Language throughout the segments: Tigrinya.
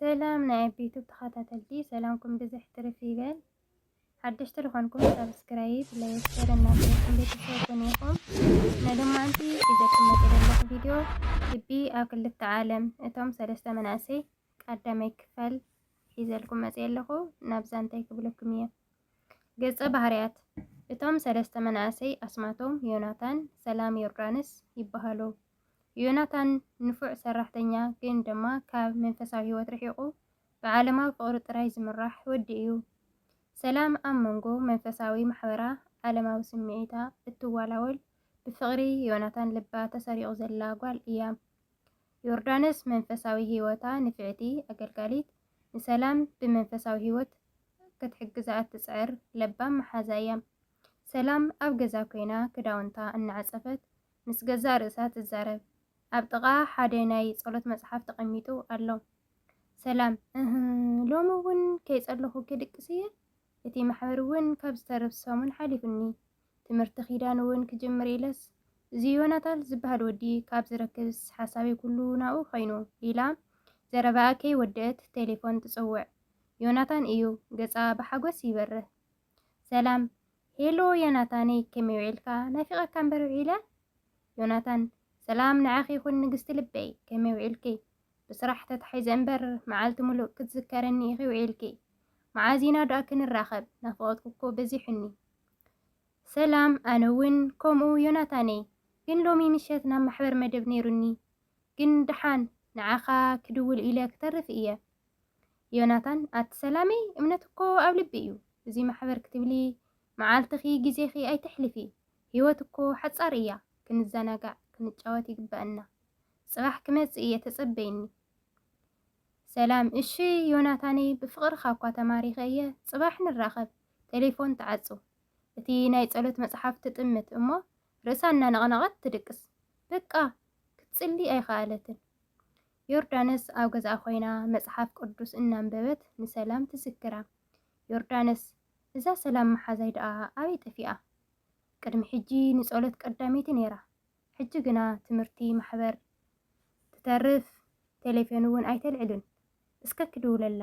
ሰላም ናይ ዩቲዩብ ተኸታተልቲ ሰላምኩም ብዝሕ ትርፍ ይበል። ሓደሽቲ ዝኾንኩም ሰብስክራይብ ላይክ ሸር እናገበርኩም ቤተሰብ ኮኑ ኢኹም ንሎማንቲ ሒዘልኩም መፅእ ዘለኹ ቪድዮ ልቢ ኣብ ክልተ ዓለም እቶም ሰለስተ መናእሰይ ቀዳማይ ክፋል ሒዘልኩም መፅእ ኣለኹ። ናብዛ እንታይ ክብለኩም እየ ገፀ ባህርያት እቶም ሰለስተ መናእሰይ ኣስማቶም ዮናታን፣ ሰላም፣ ዮርዳኖስ ይበሃሉ። ዮናታን ንፉዕ ሰራሕተኛ ግን ድማ ካብ መንፈሳዊ ህይወት ርሒቑ ብዓለማዊ ፍቕሪ ጥራይ ዝምራሕ ወዲ እዩ። ሰላም ኣብ መንጎ መንፈሳዊ ማሕበራ ዓለማዊ ስምዒታ እትዋላወል ብፍቕሪ ዮናታን ልባ ተሰሪቑ ዘላ ጓል እያ። ዮርዳኖስ መንፈሳዊ ህይወታ ንፍዕቲ ኣገልጋሊት ንሰላም ብመንፈሳዊ ህይወት ክትሕግዛ እትፅዕር ለባም መሓዛ እያ። ሰላም ኣብ ገዛ ኮይና ክዳውንታ እናዓፀፈት ምስ ገዛ ርእሳ ትዛረብ። ኣብ ጥቓ ሓደ ናይ ጸሎት መጽሓፍ ተቐሚጡ ኣሎ። ሰላም ሎሚ እውን ከይጸለኹ ክድቅስ እየ። እቲ ማሕበር እውን ካብ ዝተረፍ ሰሙን ሓሊፉኒ። ትምህርቲ ኺዳን እውን ክጅምር ኢለስ እዚ ዮናታን ዝበሃል ወዲ ካብ ዝረክብስ ሓሳበይ ኩሉ ናብኡ ኸይኑ ኢላ ዘረባኣ ከይወድአት ቴሌፎን ትጽውዕ። ዮናታን እዩ ገጻ ብሓጎስ ይበርህ። ሰላም ሄሎ ዮናታነይ ከመይ ውዒልካ ናፊቐካ እምበር ውዒለ? ዮናታን ሰላም ንዓኺ ይኹን ንግስቲ ልበይ ከመይ ውዒልኪ? ብስራሕ ተታሒዘ እምበር መዓልቲ ሙሉእ ክትዝከረኒ ኢኺ ውዒልኪ? መዓዚና ዳኣ ክንራኸብ ናፍቐትኩ በዚሑኒ። ሰላም ኣነ እውን ከምኡ ዮናታነይ ግን ሎሚ ምሸት ናብ ማሕበር መደብ ነይሩኒ ግን ድሓን ንዓኻ ክድውል ኢለ ክተርፍ እየ። ዮናታን ኣቲ ሰላመይ እምነት እኮ ኣብ ልቢ እዩ። እዚ ማሕበር ክትብሊ መዓልትኺ ግዜኺ ኣይተሕልፊ። ህይወት እኮ ሓፃር እያ። ክንዘናጋዕ ክንጫወት ይግባአና። ጽባሕ ክመጽእ እየ ተጸበይኒ። ሰላም እሺ ዮናታነይ ብፍቕርኻ እኳ ተማሪኸ እየ ጽባሕ ንራኸብ። ቴሌፎን ተዓጹ። እቲ ናይ ጸሎት መጽሓፍ ትጥምት እሞ ርእሳ እናነቕነቐት ትድቅስ። በቃ ክትጽሊ ኣይከኣለትን። ዮርዳኖስ ኣብ ገዛኣ ኮይና መጽሓፍ ቅዱስ እናንበበት ንሰላም ትዝክራ። ዮርዳኖስ እዛ ሰላም መሓዛይ ደኣ ኣበይ ጠፊኣ? ቅድሚ ሕጂ ንጸሎት ቀዳሜቲ ነይራ። ሕጂ ግና ትምህርቲ ማሕበር ትተርፍ ቴሌፎን እውን ኣይተልዕልን። እስከ ክድውለላ።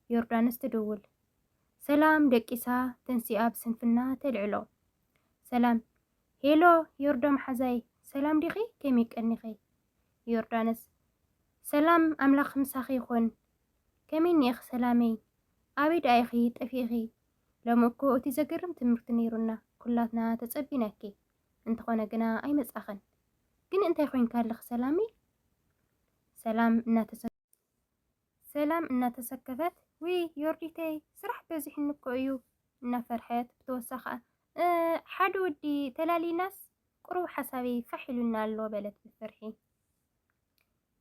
ዮርዳኖስ ትድውል። ሰላም ደቂሳ ተንሲኣ ብስንፍና ተልዕሎ። ሰላም ሄሎ ዮርዶ መሓዛይ ሰላም ዲኺ ከመይ ቀኒኺ? ዮርዳኖስ ሰላም ኣምላኽ ምሳኺ ይኹን። ከመይ እኒኢኺ ሰላመይ? ኣበይ ዳኣ ኢኺ ጠፊእኺ? ሎሚ እኮ እቲ ዘገርም ትምህርቲ ነይሩና ኩላትና ተጸቢናኪ። እንተኾነ ግና ኣይመጻኸን። ግን እንታይ ኮይንካ ኣለኺ ሰላመይ? ሰላም እናተሰከፈት ውይ ዮርዲተይ ስራሕ በዚሕኒ እኮ እዩ እናፈርሐት ብተወሳኺ ሓደ ወዲ ተላሊናስ ቁሩብ ሓሳበይ ፋሕ ኢሉና ኣሎ በለት ብፍርሒ።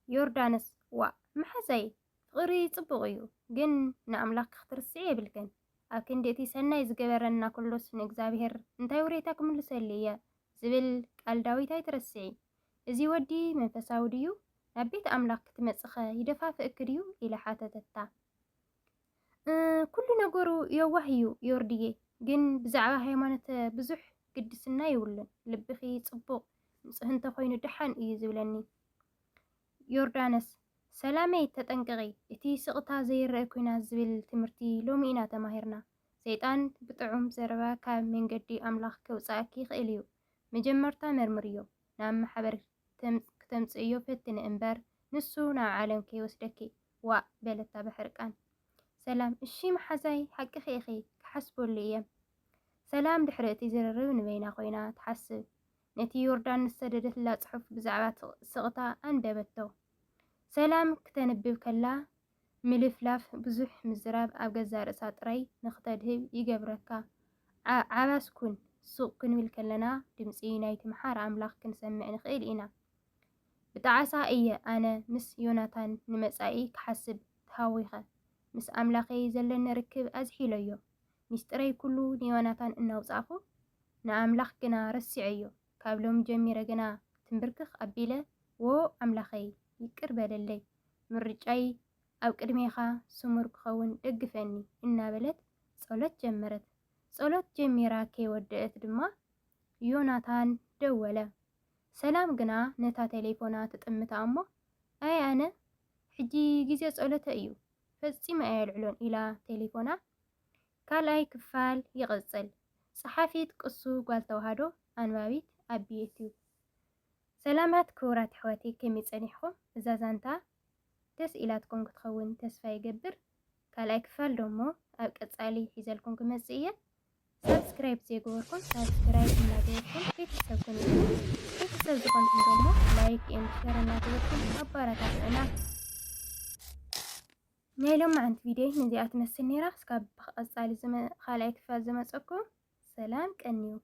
ዮርዳኖስ ዋ መሓዛይ ፍቕሪ ጽቡቕ እዩ ግን ንኣምላኽ ክትርስዕ የብልከን። ኣብ ክንዲ እቲ ሰናይ ዝገበረና ኩሎስ ንእግዚኣብሔር እንታይ ውሬታ ክምልሰሊ እየ ዝብል ቃል ዳዊት ኣይትረስዒ። እዚ ወዲ መንፈሳዊ ድዩ? ናብ ቤት ኣምላኽ ክትመጽኸ ይደፋፍእክ ድዩ? ኢላ ሓተተታ። ኩሉ ነገሩ የዋህ እዩ ዮርድዬ ግን ብዛዕባ ሃይማኖት ብዙሕ ግድስና ይብሉን። ልብኺ ጽቡቕ ንጽህ እንተኾይኑ ድሓን እዩ ዝብለኒ። ዮርዳኖስ ሰላመይ ተጠንቀቒ። እቲ ስቕታ ዘይርአ ኩናት ዝብል ትምህርቲ ሎሚ ኢና ተማሂርና። ሰይጣን ብጥዑም ዘረባ ካብ መንገዲ ኣምላኽ ከውፃእኪ ይኽእል እዩ። መጀመርታ መርምርዮ ናብ ማሕበር ክተምጽእዮ ፈትኒ እምበር ንሱ ናብ ዓለም ከይወስደኪ ዋ በለታ ብሕርቃን። ሰላም እሺ መሓዛይ ሓቂኺ ኢኺ ክሓስበሉ እየ። ሰላም ድሕሪ እቲ ዝርርብ ንበይና ኮይና ትሓስብ። ነቲ ዮርዳኖስ ሰደደትላ ጽሑፍ ብዛዕባ ስቕታ ኣንበበቶ። ሰላም ክተንብብ ከላ ምልፍላፍ ብዙሕ ምዝራብ ኣብ ገዛ ርእሳ ጥራይ ንኽተድህብ ይገብረካ። ዓባስኩን ሱቕ ክንብል ከለና ድምፂ ናይቲ መሓር ኣምላኽ ክንሰምዕ ንኽእል ኢና። ብጣዓሳ እየ ኣነ ምስ ዮናታን ንመጻኢ ክሓስብ ተሃዊኸ ምስ ኣምላኸይ ዘለኒ ርክብ ኣዝሒለዮ። ሚስጥረይ ኩሉ ንዮናታን እናውጻእኹ ንኣምላኽ ግና ረሲዐዮ። ካብ ሎም ጀሚረ ግና ትንብርክኽ ኣቢለ ወ ኣምላኸይ ይቅር በለለይ ምርጫይ ኣብ ቅድሜኻ ስሙር ክኸውን ደግፈኒ እናበለት ጸሎት ጀመረት። ጸሎት ጀሚራ ከይወደአት ድማ ዮናታን ደወለ። ሰላም ግና ነታ ቴሌፎና ትጥምታ እሞ ኣይ ኣነ ሕጂ ግዜ ጸሎተ እዩ ፈጺመ ኣየልዕሎን ኢላ ቴሌፎና ካልኣይ ክፋል ይቕጽል። ጸሓፊት ቅሱ ጓል ተዋህዶ ኣንባቢት ኣብ ዩቲዩብ። ሰላማት ክቡራት ኣሕዋተይ ከመይ ጸኒሕኩም? እዛ ዛንታ ደስ ኢላትኩም ክትኸውን ተስፋ ይገብር። ካልኣይ ክፋል ደሞ ኣብ ቀጻሊ ሒዘልኩም ክመጽእ እየ። ሰብስክራይብ ዘይገበርኩም ሰብስክራይብ እናገበርኩም ቤተሰብ ኮኑ። ቤተሰብ ዝኾንኩም ደሞ ላይክ ሼር እናገበርኩም ኣባራታትዕና። ናይ ሎማዓንቲ ቪድዮ ነዚኣ ትመስል ነይራ። እስካብ ቀጻሊ ካልኣይ ክፋል ዝመጸኩም ሰላም ቀኒዩ።